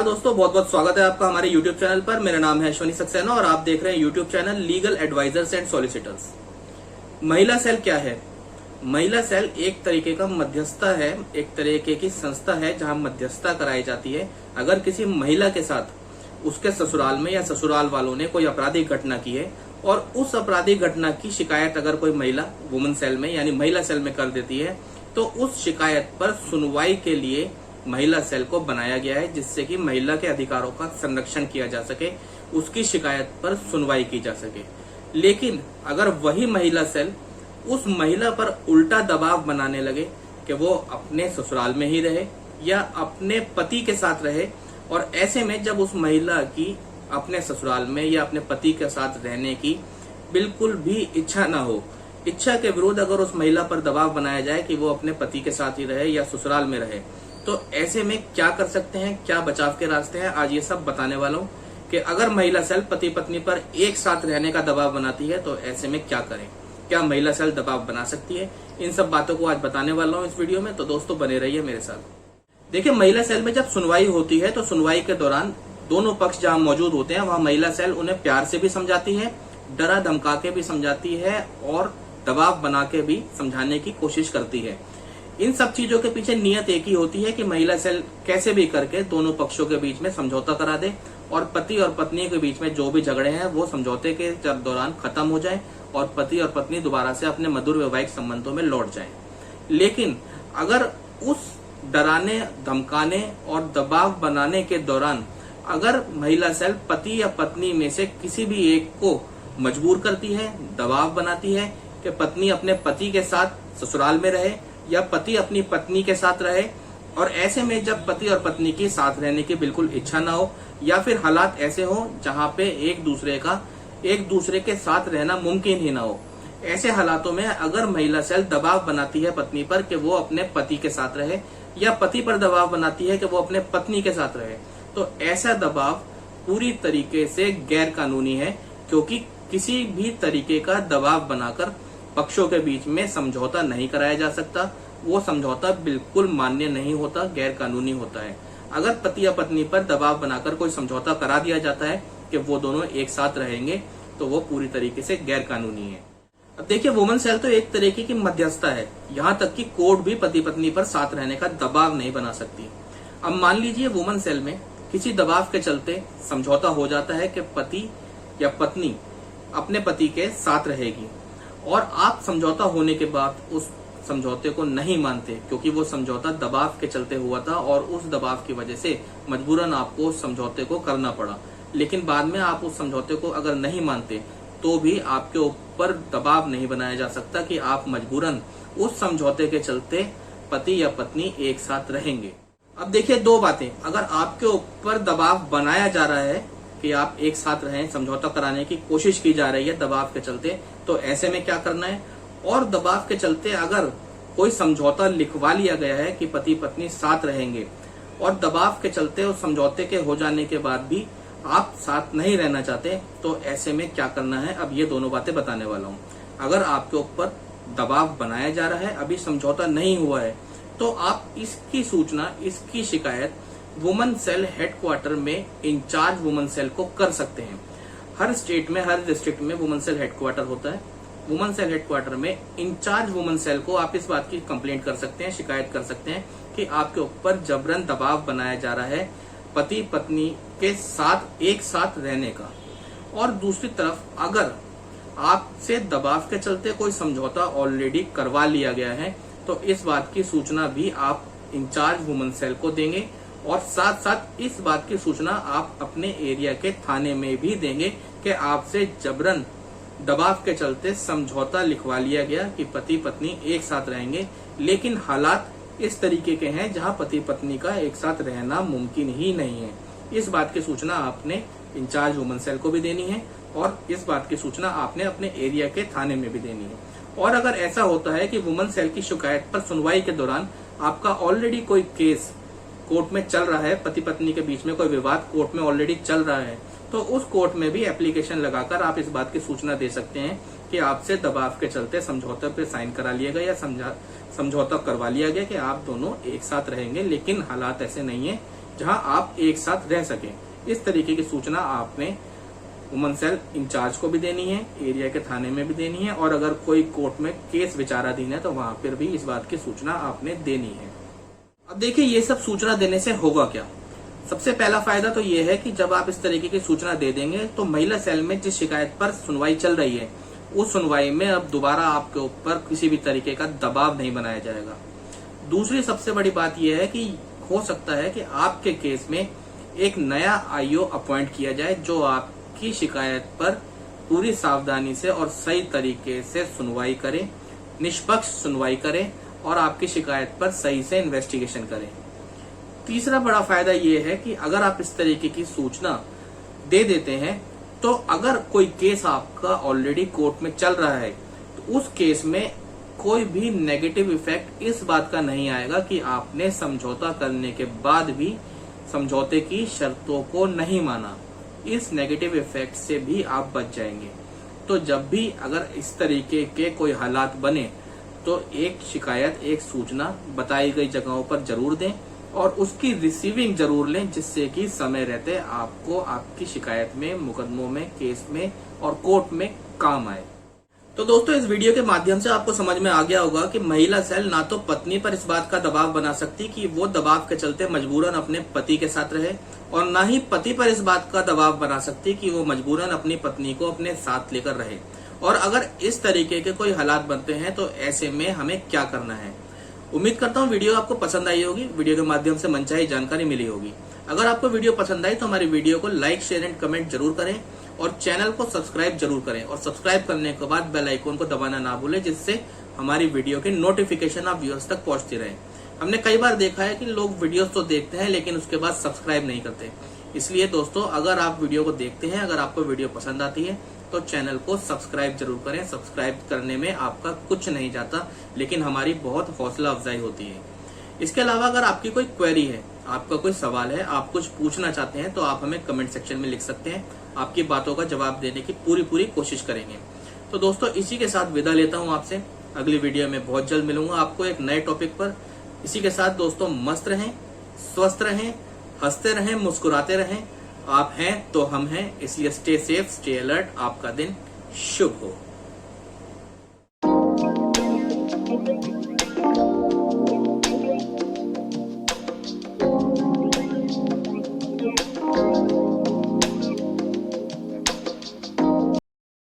नमस्कार दोस्तों, बहुत बहुत स्वागत है आपका हमारे YouTube चैनल पर। मेरा नाम है अश्वनी सक्सेना और आप देख रहे हैं YouTube channel legal advisers and solicitors. महिला सेल क्या है? महिला सेल एक तरीके का मध्यस्थता है, एक तरीके की संस्था है जहां मध्यस्थता कराई जाती है। अगर किसी महिला के साथ उसके ससुराल में या ससुराल वालों ने कोई आपराधिक घटना की है और उस आपराधिक घटना की शिकायत अगर कोई महिला वुमन सेल में यानी महिला सेल में कर देती है, तो उस शिकायत पर सुनवाई के लिए महिला सेल को बनाया गया है, जिससे कि महिला के अधिकारों का संरक्षण किया जा सके, उसकी शिकायत पर सुनवाई की जा सके। लेकिन अगर वही महिला सेल उस महिला पर उल्टा दबाव बनाने लगे कि वो अपने ससुराल में ही रहे या अपने पति के साथ रहे, और ऐसे में जब उस महिला की अपने ससुराल में या अपने पति के साथ रहने की बिल्कुल भी इच्छा ना हो, इच्छा के विरुद्ध अगर उस महिला पर दबाव बनाया जाए कि वो अपने पति के साथ ही रहे या ससुराल में रहे, तो ऐसे में क्या कर सकते हैं, क्या बचाव के रास्ते हैं, आज ये सब बताने वाला हूँ कि अगर महिला सेल पति पत्नी पर एक साथ रहने का दबाव बनाती है तो ऐसे में क्या करें, क्या महिला सेल दबाव बना सकती है, इन सब बातों को आज बताने वाला हूँ इस वीडियो में। तो दोस्तों बने रहिए मेरे साथ। देखिए, महिला सेल में जब सुनवाई होती है तो सुनवाई के दौरान दोनों पक्ष जहाँ मौजूद होते हैं वहाँ महिला सेल उन्हें प्यार से भी समझाती है, डरा धमका के भी समझाती है और दबाव बना के भी समझाने की कोशिश करती है। इन सब चीजों के पीछे नियत एक ही होती है कि महिला सेल कैसे भी करके दोनों पक्षों के बीच में समझौता करा दे और पति और पत्नी के बीच में जो भी झगड़े हैं वो समझौते के दौरान खत्म हो जाए और पति और पत्नी दोबारा से अपने मधुर वैवाहिक संबंधों में लौट जाएं। लेकिन अगर उस डराने धमकाने और दबाव बनाने के दौरान अगर महिला सेल पति या पत्नी में से किसी भी एक को मजबूर करती है, दबाव बनाती है कि पत्नी अपने पति के साथ ससुराल में रहे या पति अपनी पत्नी के साथ रहे, और ऐसे में जब पति और पत्नी की साथ रहने की बिल्कुल इच्छा ना हो या फिर हालात ऐसे हो जहां पे एक दूसरे के साथ रहना मुमकिन ही ना हो, ऐसे हालातों में अगर महिला सेल दबाव बनाती है पत्नी पर कि वो अपने पति के साथ रहे या पति पर दबाव बनाती है कि वो अपने पत्नी के साथ रहे, तो ऐसा दबाव पूरी तरीके से गैर कानूनी है, क्योंकि किसी भी तरीके का दबाव बनाकर पक्षों के बीच में समझौता नहीं कराया जा सकता। वो समझौता बिल्कुल मान्य नहीं होता, गैर कानूनी होता है। अगर पति या पत्नी पर दबाव बनाकर कोई समझौता करा दिया जाता है कि वो दोनों एक साथ रहेंगे, तो वो पूरी तरीके से गैर कानूनी है। अब देखिए, वुमन सेल तो एक तरीके की मध्यस्थता है, यहाँ तक कि कोर्ट भी पति पत्नी पर साथ रहने का दबाव नहीं बना सकती। अब मान लीजिए वुमन सेल में किसी दबाव के चलते समझौता हो जाता है कि पति या पत्नी अपने पति के साथ रहेगी, और आप समझौता होने के बाद उस समझौते को नहीं मानते क्योंकि वो समझौता दबाव के चलते हुआ था और उस दबाव की वजह से मजबूरन आपको उस समझौते को करना पड़ा। लेकिन बाद में आप उस समझौते को अगर नहीं मानते तो भी आपके ऊपर दबाव नहीं बनाया जा सकता कि आप मजबूरन उस समझौते के चलते पति या पत्नी एक साथ रहेंगे। अब देखिए, दो बातें, अगर आपके ऊपर दबाव बनाया जा रहा है कि आप एक साथ रहें, समझौता कराने की कोशिश की जा रही है दबाव के चलते, तो ऐसे में क्या करना है, और दबाव के चलते अगर कोई समझौता लिखवा लिया गया है कि पति पत्नी साथ रहेंगे और दबाव के चलते उस समझौते के हो जाने के बाद भी आप साथ नहीं रहना चाहते, तो ऐसे में क्या करना है, अब ये दोनों बातें बताने वाला हूँ। अगर आपके ऊपर दबाव बनाया जा रहा है, अभी समझौता नहीं हुआ है, तो आप इसकी सूचना, इसकी शिकायत वुमन सेल हेडक्वार्टर में इंचार्ज वुमन सेल को कर सकते हैं। हर स्टेट में, हर डिस्ट्रिक्ट में वुमन सेल हेडक्वार्टर होता है। वुमन सेल हेडक्वार्टर में इंचार्ज वुमन सेल को आप इस बात की कंप्लेंट कर सकते हैं, शिकायत कर सकते हैं कि आपके ऊपर जबरन दबाव बनाया जा रहा है पति पत्नी के साथ एक साथ रहने का। और दूसरी तरफ अगर आपसे दबाव के चलते कोई समझौता ऑलरेडी करवा लिया गया है, तो इस बात की सूचना भी आप इंचार्ज वुमन सेल को देंगे, और साथ साथ इस बात की सूचना आप अपने एरिया के थाने में भी देंगे कि आपसे जबरन दबाव के चलते समझौता लिखवा लिया गया कि पति पत्नी एक साथ रहेंगे, लेकिन हालात इस तरीके के हैं जहां पति पत्नी का एक साथ रहना मुमकिन ही नहीं है। इस बात की सूचना आपने इंचार्ज वुमन सेल को भी देनी है और इस बात की सूचना आपने अपने एरिया के थाने में भी देनी है। और अगर ऐसा होता है कि वुमन सेल की शिकायत पर सुनवाई के दौरान आपका ऑलरेडी कोई केस कोर्ट में चल रहा है, पति पत्नी के बीच में कोई विवाद कोर्ट में ऑलरेडी चल रहा है, तो उस कोर्ट में भी एप्लीकेशन लगाकर आप इस बात की सूचना दे सकते हैं कि आपसे दबाव के चलते समझौते पे साइन करा लिया गया या समझौता करवा लिया गया कि आप दोनों एक साथ रहेंगे, लेकिन हालात ऐसे नहीं है जहां आप एक साथ रह सकें। इस तरीके की सूचना आपने वुमन सेल इंचार्ज को भी देनी है, एरिया के थाने में भी देनी है, और अगर कोई कोर्ट में केस विचाराधीन है तो वहां पर भी इस बात की सूचना आपने देनी है। अब देखिए ये सब सूचना देने से होगा क्या। सबसे पहला फायदा तो ये है कि जब आप इस तरीके की सूचना दे देंगे तो महिला सेल में जिस शिकायत पर सुनवाई चल रही है उस सुनवाई में अब दोबारा आपके ऊपर किसी भी तरीके का दबाव नहीं बनाया जाएगा। दूसरी सबसे बड़ी बात यह है कि हो सकता है कि आपके केस में एक नया आईओ अपॉइंट किया जाए जो आपकी शिकायत पर पूरी सावधानी से और सही तरीके से सुनवाई करे, निष्पक्ष सुनवाई करे और आपकी शिकायत पर सही से इन्वेस्टिगेशन करें। तीसरा बड़ा फायदा ये है कि अगर आप इस तरीके की सूचना दे देते हैं तो अगर कोई केस आपका ऑलरेडी कोर्ट में चल रहा है तो उस केस में कोई भी नेगेटिव इफेक्ट इस बात का नहीं आएगा कि आपने समझौता करने के बाद भी समझौते की शर्तों को नहीं माना। इस नेगेटिव इफेक्ट से भी आप बच जाएंगे। तो जब भी अगर इस तरीके के कोई हालात बने तो एक शिकायत, एक सूचना बताई गई जगहों पर जरूर दें और उसकी रिसीविंग जरूर लें, जिससे कि समय रहते आपको आपकी शिकायत में, मुकदमों में, केस में और कोर्ट में काम आए। तो दोस्तों इस वीडियो के माध्यम से आपको समझ में आ गया होगा कि महिला सेल ना तो पत्नी पर इस बात का दबाव बना सकती कि वो दबाव के चलते मजबूरन अपने पति के साथ रहे, और ना ही पति पर इस बात का दबाव बना सकती कि वो मजबूरन अपनी पत्नी को अपने साथ लेकर रहे। और अगर इस तरीके के कोई हालात बनते हैं तो ऐसे में हमें क्या करना है। उम्मीद करता हूँ वीडियो आपको पसंद आई होगी, वीडियो के माध्यम से मनचाही जानकारी मिली होगी। अगर आपको वीडियो पसंद आई तो हमारी वीडियो को लाइक, शेयर एंड कमेंट जरूर करें और चैनल को सब्सक्राइब जरूर करें, और सब्सक्राइब करने के बाद बेल आइकन को दबाना ना भूलें, जिससे हमारी वीडियो की नोटिफिकेशन आप व्यूअर्स तक पहुंचती रहे। हमने कई बार देखा है कि लोग वीडियोस तो देखते हैं लेकिन उसके बाद सब्सक्राइब नहीं करते। इसलिए दोस्तों अगर आप वीडियो को देखते हैं, अगर आपको वीडियो पसंद आती है तो चैनल को सब्सक्राइब जरूर करें। सब्सक्राइब करने में आपका कुछ नहीं जाता, लेकिन हमारी बहुत हौसला अफजाई होती है। इसके अलावा अगर आपकी कोई क्वेरी है, आपका कोई सवाल है, आप कुछ पूछना चाहते हैं तो आप हमें कमेंट सेक्शन में लिख सकते हैं। आपकी बातों का जवाब देने की पूरी कोशिश करेंगे। तो दोस्तों इसी के साथ विदा लेता हूं आपसे। अगली वीडियो में बहुत जल्द मिलूंगा आपको एक नए टॉपिक पर। इसी के साथ दोस्तों मस्त रहें, स्वस्थ रहें, हंसते रहें, मुस्कुराते रहें। आप हैं तो हम हैं, इसलिए स्टे सेफ, स्टे अलर्ट। आपका दिन शुभ हो।